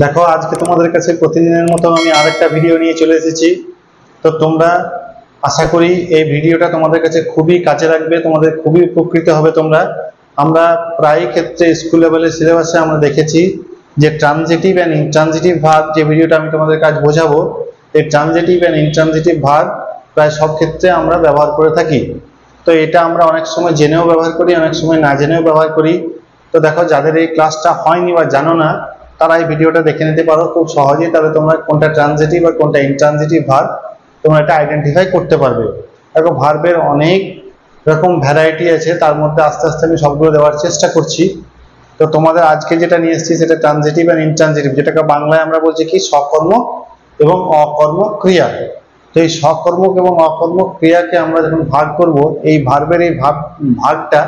দেখো আজকে তোমাদের কাছে প্রতিদিনের মতো আমি আরেকটা ভিডিও নিয়ে চলে এসেছি। তো তোমরা আশা করি এই ভিডিওটা তোমাদের কাছে খুবই কাজে লাগবে, তোমাদের খুবই উপকৃত হবে তোমরা। আমরা প্রায় ক্ষেত্রে স্কুল লেভেলের সিলেবাসে আমরা দেখেছি যে ট্রানজিটিভ অ্যান্ড ইনট্রানজিটিভ ভার্ব, যে ভিডিওটা আমি তোমাদের কাজ বোঝাবো, এই ট্রানজিটিভ অ্যান্ড ইনট্রানজিটিভ ভার্ব প্রায় সব ক্ষেত্রে আমরা ব্যবহার করে থাকি। তো এটা আমরা অনেক সময় জেনেও ব্যবহার করি, অনেক সময় না জেনেও ব্যবহার করি। তো দেখো, যাদের এই ক্লাসটা হয়নি বা জানো না, তারা এই ভিডিওটা দেখে নিতে পারো খুব সহজেই। তাহলে তোমরা কোনটা ট্রানজিটিভ আর কোনটা ইনট্রানজিটিভ ভার্ব তোমরা এটা আইডেন্টিফাই করতে পারবে। দেখো, ভার্বের অনেক রকম ভ্যারাইটি আছে, তার মধ্যে আস্তে আস্তে আমি সবগুলো দেওয়ার চেষ্টা করছি। তো তোমাদের আজকে যেটা নিয়ে এসেছি সেটা ট্রানজিটিভ আর ইনট্রানজিটিভ, যেটাকে বাংলায় আমরা বলছি কি সকর্মক এবং অকর্মক ক্রিয়া। তো এই সকর্মক এবং অকর্মক ক্রিয়াকে আমরা যখন ভাগ করব, এই ভার্বের এই ভাগটা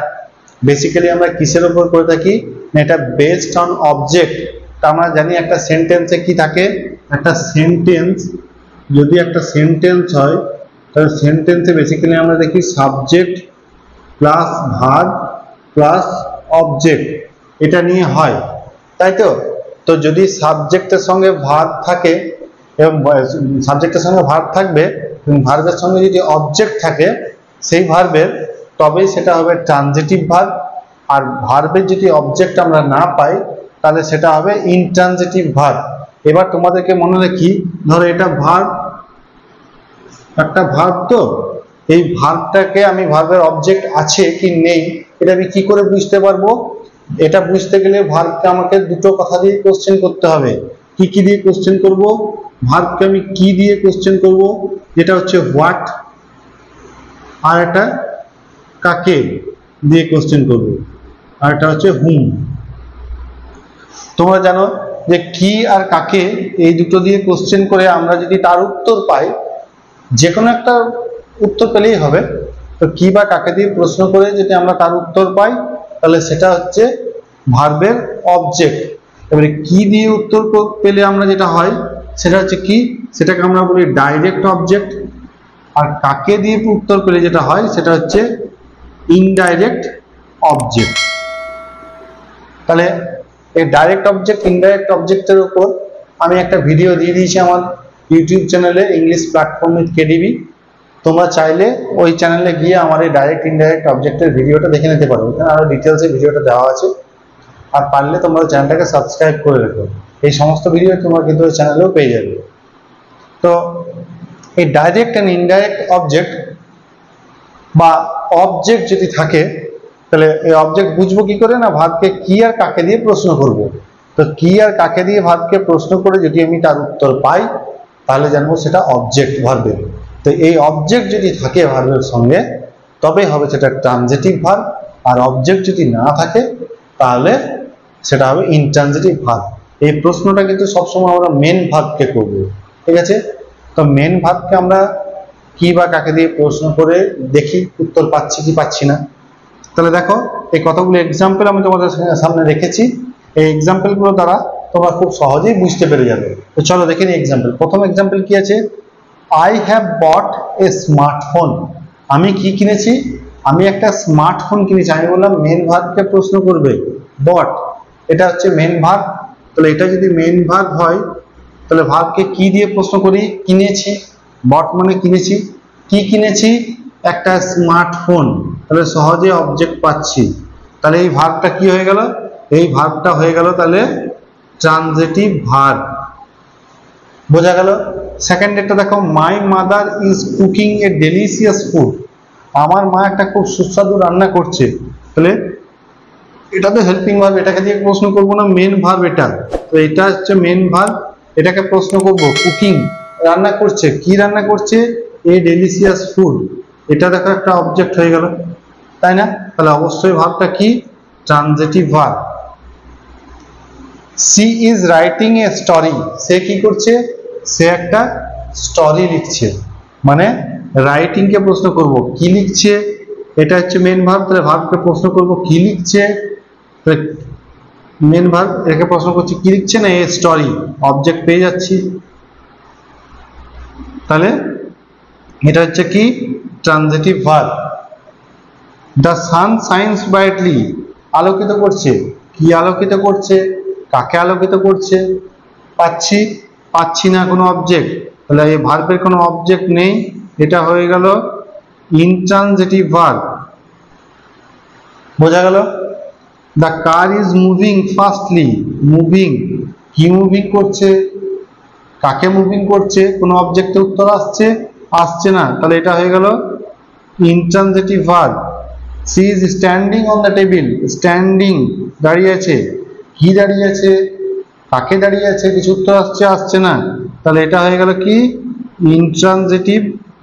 বেসিক্যালি আমরা কিসের উপর করে থাকি না, এটা বেসড অন অবজেক্ট। তা আমরা জানি একটা সেন্টেন্সে কি থাকে, একটা সেন্টেন্স যদি একটা সেন্টেন্স হয় তাহলে সেন্টেন্সে বেসিক্যালি আমরা দেখি subject plus verb plus object, এটা নিয়ে হয়, তাই তো। তো যদি সাবজেক্টের সঙ্গে ভার্ব থাকে এবং সাবজেক্টের সঙ্গে ভার্ব থাকবে এবং ভার্বের সঙ্গে যদি অবজেক্ট থাকে সেই ভার্বের, তবেই সেটা হবে ট্রানজিটিভ ভার্ব। আর ভার্বের যদি অবজেক্ট আমরা না পাই তাহলে সেটা হবে ইনট্রানজিটিভ ভার্ব। এবার তোমাদেরকে মনে রাখি, ধরো এটা ভার্ব, একটা ভার্ব, তো এই ভার্বটাকে আমি ভার্বের অবজেক্ট আছে কি নেই এটা আমি কি করে বুঝতে পারবো? এটা বুঝতে গেলে ভার্বকে আমাকে দুটো কথা দিয়ে কোশ্চেন করতে হবে। কি কি দিয়ে কোশ্চেন করব? ভার্বকে আমি কি দিয়ে কোশ্চেন করব, যেটা হচ্ছে হোয়াট, আর এটা কাকে দিয়ে কোশ্চেন করব, আর এটা হচ্ছে হুম। তোমরা জানো যে কি আর কাকে এই দুটো দিয়ে কোশ্চেন করে আমরা যদি তার উত্তর পাই, যে কোনো একটা উত্তর পেলেই হবে। তো কি বা কাকে দিয়ে প্রশ্ন করে যদি আমরা তার উত্তর পাই তাহলে সেটা হচ্ছে ভার্বের অবজেক্ট। এবারে কি দিয়ে উত্তর পেলে আমরা যেটা হয় সেটা হচ্ছে কি, সেটাকে আমরা বলি ডাইরেক্ট অবজেক্ট। আর কাকে দিয়ে উত্তর পেলে যেটা হয় সেটা হচ্ছে ইনডাইরেক্ট অবজেক্ট। তাহলে এই ডাইরেক্ট অবজেক্ট ইনডাইরেক্ট অবজেক্টের উপর আমি একটা ভিডিও দিয়ে দিয়েছি আমার ইউটিউব চ্যানেলে, ইংলিশ প্ল্যাটফর্ম উইথ কেডিবি। তোমরা চাইলে ওই চ্যানেলে গিয়ে আমার এই ডাইরেক্ট ইনডাইরেক্ট অবজেক্টের ভিডিওটা দেখে নিতে পারো, এখানে আরো ডিটেলসে ভিডিওটা দেওয়া আছে। আর পারলে তোমরা চ্যানেলটাকে সাবস্ক্রাইব করে রাখো, এই সমস্ত ভিডিও তোমরা কিন্তু ওই চ্যানেলেও পেয়ে যাবে। তো এই ডাইরেক্ট অ্যান্ড ইনডাইরেক্ট অবজেক্ট বা অবজেক্ট যদি থাকে তাহলে এই অবজেক্ট বুঝবো কি করে না, ভার্বকে কি আর কাকে দিয়ে প্রশ্ন করব। তো কি আর কাকে দিয়ে ভার্বকে প্রশ্ন করে যদি আমি তার উত্তর পাই তাহলে জানবো সেটা অবজেক্ট ভার্বের। তো এই অবজেক্ট যদি থাকে ভার্বের সঙ্গে তবে হবে সেটা ট্রানজিটিভ ভার্ব, আর অবজেক্ট যদি না থাকে তাহলে সেটা হবে ইনট্রানজিটিভ ভার্ব। এই প্রশ্নটা কিন্তু সবসময় আমরা মেন ভার্বকে করব, ঠিক আছে। তো মেন ভার্বকে আমরা কি বা কাকে দিয়ে প্রশ্ন করে দেখি উত্তর পাচ্ছি কি পাচ্ছি না। তাহলে দেখো, এই কতগুলো এক্সাম্পল আমি তোমাদের সামনে রেখেছি, এই এক্সাম্পলগুলো দ্বারা তোমরা খুব সহজেই বুঝতে পেরে যাবে। তো চলো দেখে নিই এক্সাম্পল। প্রথম এক্সাম্পল কি আছে, I have bought A smartphone. আমি কি কিনেছি? আমি একটা স্মার্টফোন কিনেছি। আমি বললাম মেন ভার্বকে প্রশ্ন করবে বট, এটা হচ্ছে মেন ভার্ব। তাহলে এটা যদি মেন ভার্ব হয় তাহলে ভার্বকে কি দিয়ে প্রশ্ন করি? কিনেছি। বট মানে কিনেছি। কি কিনেছি? একটা স্মার্টফোন। তাহলে সহজে অবজেক্ট পাচ্ছি। তাহলে এই ভার্বটা কি হয়ে গেল? এই ভার্বটা হয়ে গেল তাহলে ট্রানজিটিভ ভার্ব। বোঝা গেল? সেকেন্ড একটা দেখো, my mother is cooking A delicious food. আমার মা একটা খুব সুস্বাদু রান্না করছে। তাহলে এটা তো হেল্পিং ভার্ব, এটাকে দিয়ে প্রশ্ন করবো না, মেন ভার্ব এটা। তো এটা হচ্ছে মেন ভার্ব, এটাকে প্রশ্ন করব কুকিং, রান্না করছে। কি রান্না করছে? এ ডেলিশিয়াস ফুড। এটা দেখো একটা অবজেক্ট হয়ে গেল, তাই না? তাহলে অবশ্যই ভার্বটা কি? Transitive verb. She is writing a story. সে কি করছে? সে একটা স্টোরি লিখছে। মানে রাইটিং কে প্রশ্ন করব কি লিখছে, এটা হচ্ছে মেন ভার্ব। তাহলে ভার্বকে প্রশ্ন করব কি লিখছে, মেন ভার্ব, এটাকে প্রশ্ন করছি কি লিখছে না এ স্টোরি, অবজেক্ট পেয়ে যাচ্ছি। তাহলে এটা হচ্ছে কি? Transitive verb. The sun shines brightly. আলোকিত করছে। কি আলোকিত করছে? কাকে আলোকিত করছে? পাচ্ছি, পাচ্ছি না কোনো অবজেক্ট, তাহলে এই ভার্বের কোনো অবজেক্ট নেই, এটা হয়ে গেল ইনট্রানজিটিভ ভার্ব। বোঝা গেল? The car is moving fastly. Moving, কি মুভিং করছে, কাকে মুভিং করছে, কোনো অবজেক্টের উত্তর আসছে, আসছে না, তাহলে এটা হয়ে গেল intransitive verb. She is standing on the table. Standing, দাঁড়িয়ে আছে, কি দাঁড়িয়ে আছে, কাকে দাঁড়িয়ে আছে, কিছু উত্তর আসছে, আসছে না, তাহলে এটা হয়ে গেল কি ইনট্রানজিটিভ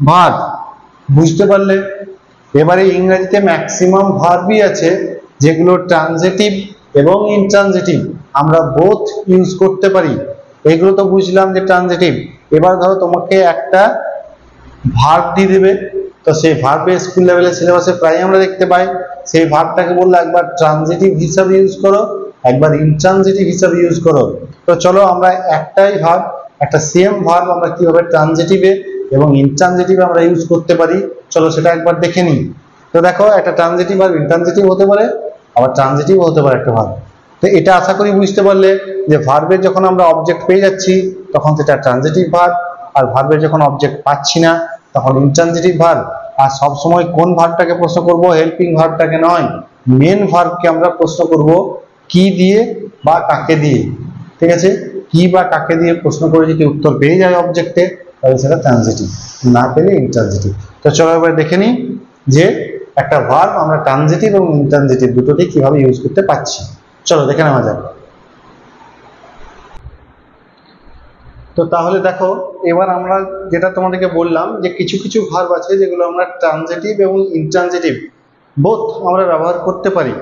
ভার্ব। বুঝতে পারলে? এবারে ইংরেজিতে ম্যাক্সিমাম ভার্বই আছে যেগুলো ট্রানজিটিভ এবং ইনট্রানজিটিভ, আমরা বোথ ইউজ করতে পারি। এগুলো তো বুঝলাম যে ট্রানজিটিভ। এবার ধরো তোমাকে একটা ভার্ব দিয়ে দেবে, তো সেই ভার্বে স্কুল লেভেলের সিলেবাসে প্রায় আমরা দেখতে পাই, সেই ভার্বটাকে বললো একবার ট্রানজিটিভ হিসাবে ইউজ করো, একবার ইনট্রানজিটিভ হিসাবে ইউজ করো। তো চলো আমরা একটাই ভার্ব, একটা সেম ভার্ব আমরা কিভাবে ট্রানজিটিভে এবং ইনট্রানজিটিভে আমরা ইউজ করতে পারি, চলো সেটা একবার দেখে নিই। তো দেখো, একটা ট্রানজিটিভ ভার্ব ইনট্রানজিটিভ হতে পারে, আবার ট্রানজিটিভ হতে পারে একটা ভার্ব। তো এটা আশা করি বুঝতে পারলে যে ভার্বের যখন আমরা অবজেক্ট পেয়ে যাচ্ছি তখন সেটা ট্রানজিটিভ ভার্ব, আর ভার্বের যখন অবজেক্ট পাচ্ছি না তখন ইনট্রানজিটিভ ভার্ব। আর সব সময় কোন ভার্বটাকে প্রশ্ন করব, হেল্পিং ভার্বটাকে নয়, মেন ভার্বকে আমরা প্রশ্ন করব কি দিয়ে বা কাকে দিয়ে। ঠিক আছে, কি বা কাকে দিয়ে প্রশ্ন করে যদি উত্তর পেয়ে যায় অবজেক্টে, তাহলে সেটা ট্রানজিটিভ, না পেলে ইনট্রানজিটিভ। তো চলো এবার দেখে নিই যে একটা ভার্ব আমরা ট্রানজিটিভ এবং ইনট্রানজিটিভ দুটোতেই কিভাবে ইউজ করতে পারছি। চলো দেখে নেওয়া যাক। তো তাহলে দেখো, এবার আমরা যেটা তোমাদেরকে বললাম যে কিছু কিছু ভার্ব আছে যেগুলো আমরা ট্রানজিটিভ এবং ইনট্রানজিটিভ বোথ আমরা ব্যবহার করতে পারি।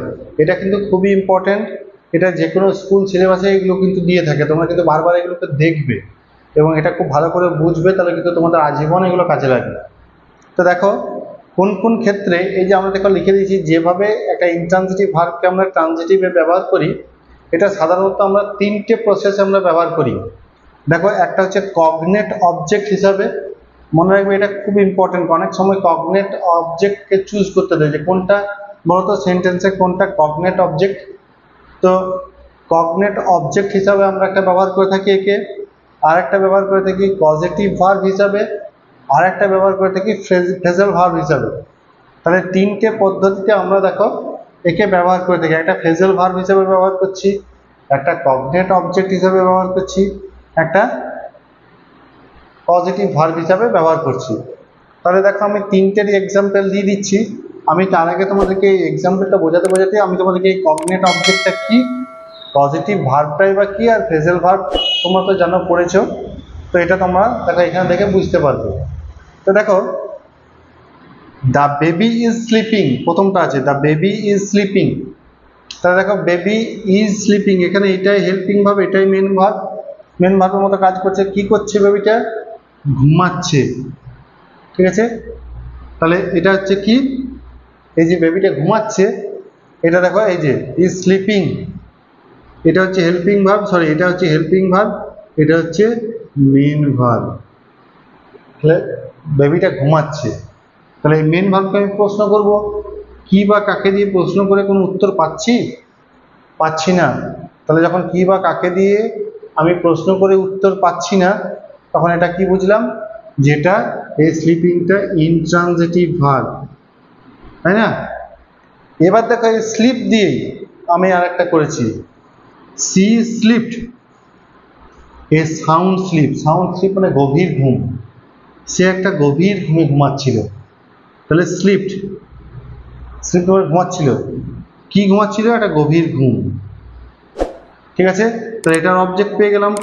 এটা কিন্তু খুবই ইম্পর্টেন্ট, এটা যে কোনো স্কুল সিলেবাসে এগুলো কিন্তু দিয়ে থাকে, তোমরা কিন্তু বারবার এগুলোকে দেখবে এবং এটা খুব ভালো করে বুঝবে, তাহলে কিন্তু তোমাদের আজীবন এগুলো কাজে লাগবে। তো দেখো কোন কোন ক্ষেত্রে, এই যে আমরা দেখো লিখে দিয়েছি যেভাবে একটা ইনট্রানজিটিভ ভার্বকে আমরা ট্রানজিটিভে ব্যবহার করি, এটা সাধারণত আমরা তিনটে প্রসেসে আমরা ব্যবহার করি। দেখো, একটা হচ্ছে কগনেট অবজেক্ট হিসাবে, মনে রাখবে এটা খুব ইম্পর্টেন্ট, অনেক সময় কগনেট অবজেক্টকে চুজ করতে দেয় যে কোনটা বলতো সেন্টেন্সে কোনটা কগনেট অবজেক্ট। তো কগনেট অবজেক্ট হিসাবে আমরা একটা ব্যবহার করে থাকি একে, আর একটা ব্যবহার করে থাকি পজিটিভ ভার্ব হিসাবে, আর একটা ব্যবহার করে থাকি ফ্রেজাল ভার্ব হিসাবে। তাহলে তিনটে পদ্ধতিতে আমরা দেখো একে ব্যবহার করে থাকি, একটা ফ্রেজাল ভার্ব হিসাবে ব্যবহার করছি, একটা কগনেট অবজেক্ট হিসাবে ব্যবহার করছি, একটা পজিটিভ ভার্ব হিসাবে ব্যবহার করছি। তাহলে দেখো আমি তিনটেরই এক্সাম্পল দিয়ে দিচ্ছি। আমি তার আগে তোমাদেরকে এই এক্সাম্পলটা বোঝাতে বোঝাতে আমি তোমাদেরকে এই কগনেট অবজেক্টটা কি, পজিটিভ ভার্বটাই বা কি, আর ফ্রেজাল ভার্ব তোমরা তো জানো, পড়েছো, তো এটা তোমরা দেখো এখানে দেখে বুঝতে পারবে। তো দেখো, দ্য বেবি ইজ স্লিপিং, প্রথমটা আছে দ্য বেবি ইজ স্লিপিং। তাহলে দেখো বেবি ইজ স্লিপিং, এখানে এটাই হেল্পিং ভার্ব, এটাই মেন ভার্ব, মেন ভার্বের মতো কাজ করছে। কি করছে বেবিটা? ঘুমাচ্ছে। ঠিক আছে, তাহলে এটা হচ্ছে কি, এই যে বেবিটা ঘুমাচ্ছে, এটা দেখো এই যে ইজ স্লিপিং, এটা হচ্ছে হেল্পিং ভার্ব, সরি এটা হচ্ছে হেল্পিং ভার্ব, এটা হচ্ছে মেন ভার্ব। তাহলে বেবিটা ঘুমাচ্ছে, তাহলে এই মেন ভার্বকে আমি প্রশ্ন করব, কি বা কাকে দিয়ে প্রশ্ন করে কোনো উত্তর পাচ্ছি? পাচ্ছি না। তাহলে যখন কি বা কাকে দিয়ে আমি প্রশ্ন করে উত্তর পাচ্ছি না, তখন এটা কি বুঝলাম, যেটা এই স্লিপিংটা ইনট্রানজিটিভ ভার্ব, তাই না? এবার দেখো এই স্লিপ দিয়েই আমি আর একটা করেছি, she slept, a sound sleep, sound sleep মানে গভীর ঘুম, সে একটা গভীর ঘুমে ঘুমাচ্ছিল। তাহলে স্লিপড, স্লিপ মানে ঘুমাচ্ছিল, কি ঘুমাচ্ছিল? একটা গভীর ঘুম। ঠিক আছে, তাহলে এটার অবজেক্ট পেয়ে গেলাম।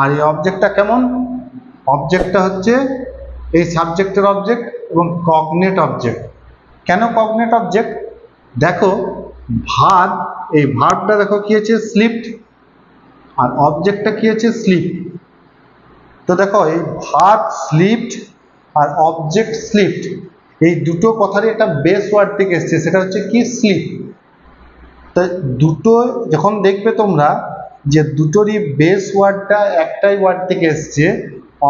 আর এই অবজেক্টটা কেমন? অবজেক্টটা হচ্ছে এই সাবজেক্টের অবজেক্ট এবং কগনেট অবজেক্ট। কেন কগনেট অবজেক্ট? দেখো ভার্ব, এই ভার্বটা দেখো কি আছে, স্লিপড, আর অবজেক্টটা কি আছে, স্লিপ। তো দেখো এই ভার্ব স্লিপড আর অবজেক্ট স্লিপড, এই দুটো কথারই একটা বেস ওয়ার্ড থেকে এসছে, সেটা হচ্ছে কি, স্লিপ। তো দুটো যখন দেখবে তোমরা যে দুটোরই বেস ওয়ার্ডটা একটাই ওয়ার্ড থেকে এসছে,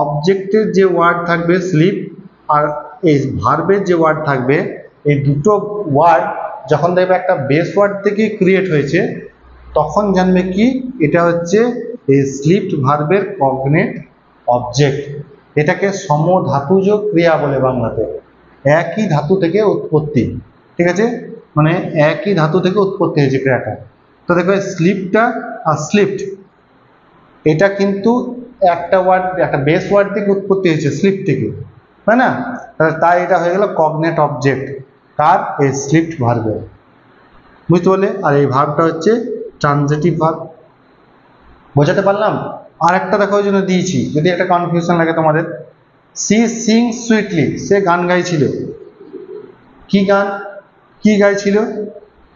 অবজেক্টের যে ওয়ার্ড থাকবে স্লিপ আর এই ভার্বের যে ওয়ার্ড থাকবে, এই দুটো ওয়ার্ড যখন দেখবে একটা বেস ওয়ার্ড থেকে ক্রিয়েট হয়েছে, তখন জানবে কি এটা হচ্ছে এই স্লিপড ভার্বের কগনেট অবজেক্ট। এটাকে সমধাতুজ ক্রিয়া বলে বাংলাতে। একই ধাতু থেকে উৎপত্তি, ঠিক আছে, মানে একই ধাতু থেকে উৎপত্তি হয়েছে ক্রিয়াটা। তো দেখো স্লিপটা আর স্লিপড এটা কিন্তু একটা ওয়ার্ড, একটা বেস ওয়ার্ড থেকে উৎপত্তি হয়েছে, স্লিপ থেকে, তাই না? তাই এটা হয়ে গেল কগনেট অবজেক্ট কার, এই স্লিপড ভার্বের। বুঝতে পারলে? আর এই ভার্বটা হচ্ছে ট্রানজিটিভ ভার্ব। বোঝাতে পারলাম? আর একটা দেখো ওই জন্য দিয়েছি, যদি একটা কনফিউশন লাগে তোমাদের। সি সিং সুইটলি, সে গান গাইছিল। কি গান, কি গাইছিল?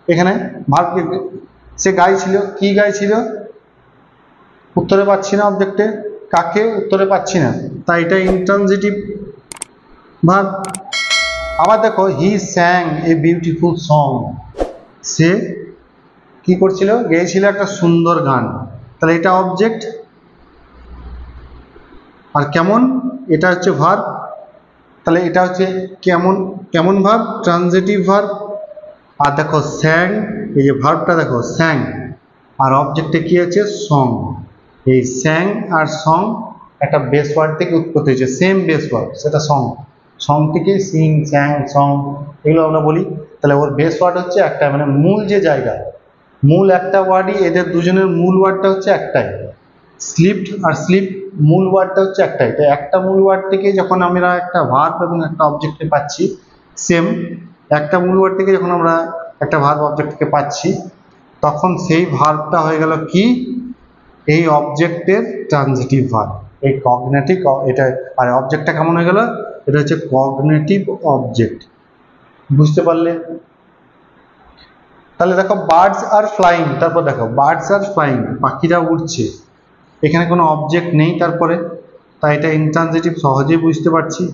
এখানে ভার্ব, সে গাইছিল, কি গাইছিল? উত্তরে পাচ্ছি না অবজেক্টে, কাকে উত্তরে পাচ্ছি না, তাই এটা ইন্ট্রানজিটিভ ভার্ব। আবার দেখো হি স্যাং এ বিউটিফুল সং, সে কি করছিল, গেয়েছিল একটা সুন্দর গান, তাহলে এটা অবজেক্ট। আর কেমন, এটা হচ্ছে ভার্ব, তাহলে এটা হচ্ছে কেমন, কেমন ভার্ব, ট্রানজিটিভ ভার্ব। আর দেখো স্যাং, এই যে ভার্বটা দেখো স্যাং, আর অবজেক্টে কি আছে, সং। এই স্যাং আর সং একটা বেস ওয়ার্ড থেকে উৎপত্তি হয়েছে, সেম বেস ওয়ার্ড, সেটা সং। সং থেকে সিং, স্যাং, সং এগুলো আমরা বলি। তাহলে ওর বেস ওয়ার্ড হচ্ছে একটা, মানে মূল যে জায়গা, মূল একটা ওয়ার্ডই, এদের দুজনের মূল ওয়ার্ডটা হচ্ছে একটাই। স্লিপড আর স্লিপ মূল ওয়ার্ডটা হচ্ছে একটাই। তো একটা মূল ওয়ার্ড থেকে যখন আমরা একটা ভার্ব এবং একটা অবজেক্টকে পাচ্ছি, সেম একটা মূল ওয়ার্ড থেকে যখন আমরা একটা ভার্ব অবজেক্টকে পাচ্ছি, তখন সেই ভার্বটা হয়ে গেল কি, এই অবজেক্টের ট্রানজিটিভ ভার্ব, এই কগনেটিভ। এটা আর অবজেক্টটা কেমন হয়ে গেল, এটা হচ্ছে কগনেটিভ অবজেক্ট। বুঝতে পারলে? তাহলে দেখো বার্ডস আর ফ্লাইং, তারপর দেখো বার্ডস আর ফ্লাইং, পাখিরা উড়ছে, এখানে কোনো অবজেক্ট নেই তারপরে, তাই এটা ইন্ট্রানজিটিভ, সহজেই বুঝতে পারছি।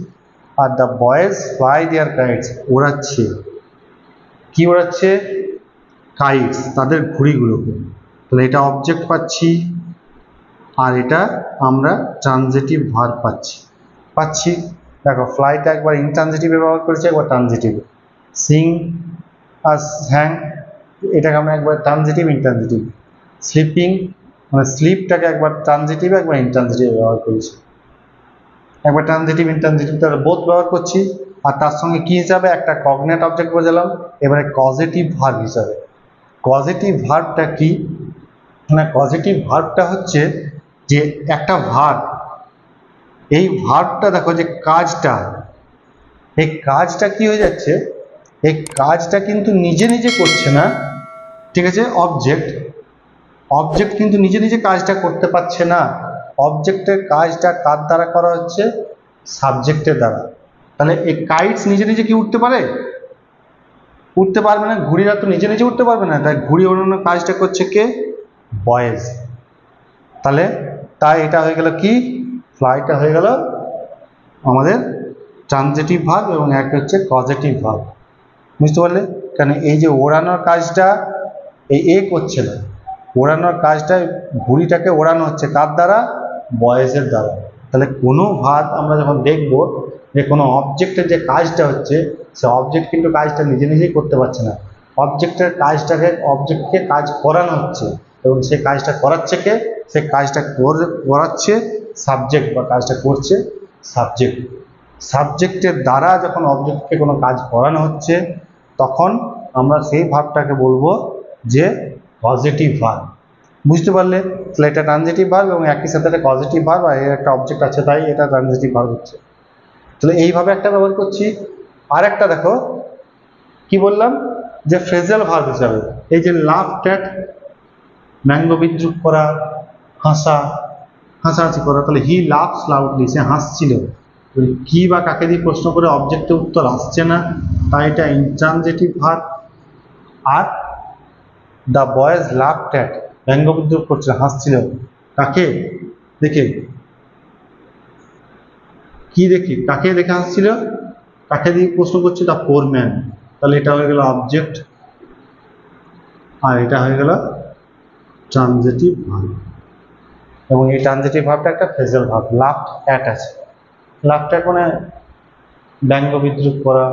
আর the boys fly their kites, ওড়াচ্ছে, কি ওড়াচ্ছে, কাইটস, তাদের ঘুড়িগুলোকে, তাহলে এটা অবজেক্ট পাচ্ছি। আর এটা আমরা ট্রানজিটিভ ভার্ব পাচ্ছি। দেখো ফ্লাইটা একবার ইনট্রানজিটিভে ব্যবহার করেছি, একবার ট্রানজিটিভ। সিং আর হ্যাং, এটাকে আমরা একবার ট্রানজিটিভ ইনট্রানজিটিভ। স্লিপিং মানে স্লিপটাকে একবার ট্রানজিটিভ, একবার ইনট্রানজিটিভ ব্যবহার করেছি, একবার ট্রানজিটিভ ইনট্রানজিটিভ, তাহলে বোথ ব্যবহার করছি। আর তার সঙ্গে কি হিসাবে, একটা কগনেট অবজেক্ট বোঝালাম। এবারে কজেটিভ ভার্ব হিসাবে, কজেটিভ ভার্বটা কি না, পজিটিভ ভার্বটা হচ্ছে যে একটা ভার্ব, এই ভার্বটা দেখো যে কাজটা, এই কাজটা কি হয়ে যাচ্ছে, এই কাজটা কিন্তু নিজে নিজে করছে না, ঠিক আছে, অবজেক্ট কিন্তু নিজে নিজে কাজটা করতে পারছে না, অবজেক্টের কাজটা কার দ্বারা করা হচ্ছে, সাবজেক্টের দ্বারা। তাহলে এই কাইটস নিজে নিজে কি উঠতে পারে, উঠতে পারবে না, ঘুড়িরা তো নিজে নিজে উঠতে পারবে না, তাই ঘুড়ি ওড়ানোর কাজটা করছে কে, বয়েজ। তাহলে তাই এটা হয়ে গেল কি, ফ্লাইটা হয়ে গেল আমাদের ট্রানজিটিভ ভার্ব এবং একটা হচ্ছে কজেটিভ ভার্ব। বুঝতে পারলে? কারণ এই যে ওড়ানোর কাজটা এ করছে না, ওড়ানোর কাজটা, ঘুড়িটাকে ওড়ানো হচ্ছে কার দ্বারা, বয়েজের দ্বারা। তাহলে কোনো ভার্ব আমরা যখন দেখব যে কোনো অবজেক্টের যে কাজটা হচ্ছে, সে অবজেক্ট কিন্তু কাজটা নিজে নিজেই করতে পারছে না, অবজেক্টের কাজটাকে অবজেক্টকে কাজ করানো হচ্ছে, এবং সে কাজটা করাচ্ছে কে, সে কাজটা করাচ্ছে সাবজেক্ট, বা কাজটা করছে সাবজেক্ট। সাবজেক্টের দ্বারা যখন অবজেক্টকে কোনো কাজ করানো হচ্ছে, তখন আমরা সেই ভার্বটাকে বলবো যে পজিটিভ ভার্ব। বুঝতে পারলে? তাহলে এটা ট্রানজিটিভ ভার্ব এবং একই সাথে একটা পজিটিভ ভার্ব, আর এর একটা অবজেক্ট আছে, তাই এটা ট্রানজিটিভ ভার্ব হচ্ছে। তাহলে এইভাবে একটা ব্যবহার করছি। আর একটা দেখো কি বললাম, যে ফ্রেজাল ভার্ব হিসাবে, এই যে লাফড অ্যাট, ব্যঙ্গ বিদ্রুপ করা, হাসাহাসি করা, তাহলে হি লাভস লাউডলি, সে হাসছিল। কি বা কাকে দিয়ে প্রশ্ন করে অবজেক্টের উত্তর আসছে না, তাই এটা ইনট্রানজিটিভ ভার্ব। আর দ্য বয়েজ লাভড অ্যাট, ব্যঙ্গ বিদ্রুপ করছে, হাসছিল, কাকে দেখে, কি দেখে, কাকে দেখে হাসছিল, কাকে দিয়ে প্রশ্ন করছে, দ্য পোর ম্যান, তাহলে এটা হয়ে গেল অবজেক্ট, আর এটা হয়ে গেল ট্রানজিটিভ ভার্ব। এবং এই ট্রানজিটিভ ভার্বটা একটা ফ্রেজাল ভার্ব, লাফড অ্যাট আছে, লাফড অ্যাট মানে ব্যঙ্গ বিদ্রুপ করা,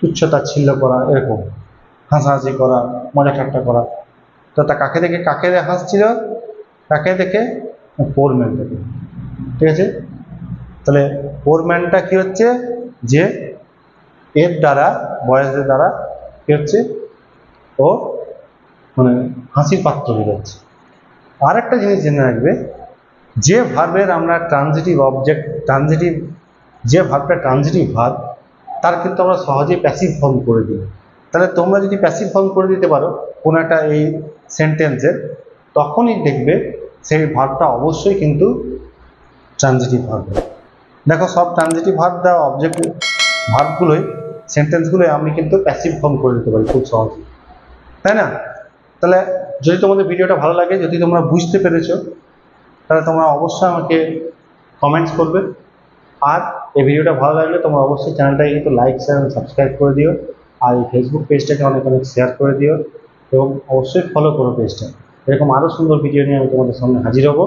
তুচ্ছতাচ্ছিল্য করা, এরকম হাসাহাসি করা, মজা ঠাট্টা করা। তো তা কাকে দেখে কাকে হাসছিল, কাকে দেখে? ফোরম্যান দেখে। ঠিক আছে, তাহলে ফোরম্যানটা কি হচ্ছে, যে এর দ্বারা, বয়সের দ্বারা কি হচ্ছে, ও মানে হাসির পাত্র হয়ে যাচ্ছে। আর একটা জিনিস জেনে রাখবে, যে ভার্বের আমরা ট্রানজিটিভ অবজেক্ট, ট্রানজিটিভ, যে ভার্বটা ট্রানজিটিভ ভার্ব, তার কিন্তু আমরা সহজেই প্যাসিভ ফর্ম করে দিই। তাহলে তোমরা যদি প্যাসিভ ফর্ম করে দিতে পারো কোনো একটা এই সেন্টেন্সের, তখনই দেখবে সেই ভার্বটা অবশ্যই কিন্তু ট্রানজিটিভ ভার্ব। দেখো, সব ট্রানজিটিভ ভার্ব দেওয়া অবজেক্ট ভার্বগুলোই, সেন্টেন্সগুলোই আমি কিন্তু প্যাসিভ ফর্ম করে দিতে পারি খুব সহজে, তাই না? তাহলে যদি তোমাদের ভিডিওটা ভালো লাগে, যদি তোমরা বুঝতে পেরেছো, তাহলে তোমরা অবশ্যই আমাকে কমেন্টস করবে। আর এই ভিডিওটা ভালো লাগলে তোমরা অবশ্যই চ্যানেলটাকে কিন্তু লাইক, শেয়ার এবং সাবস্ক্রাইব করে দিও। আর এই ফেসবুক পেজটাকে অনেক অনেক শেয়ার করে দিও এবং অবশ্যই ফলো করো পেজটা। এরকম আরও সুন্দর ভিডিও নিয়ে আমি তোমাদের সামনে হাজির হব।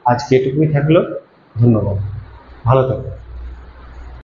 আজকে এটুকুই থাকলো, ধন্যবাদ, ভালো থাকো।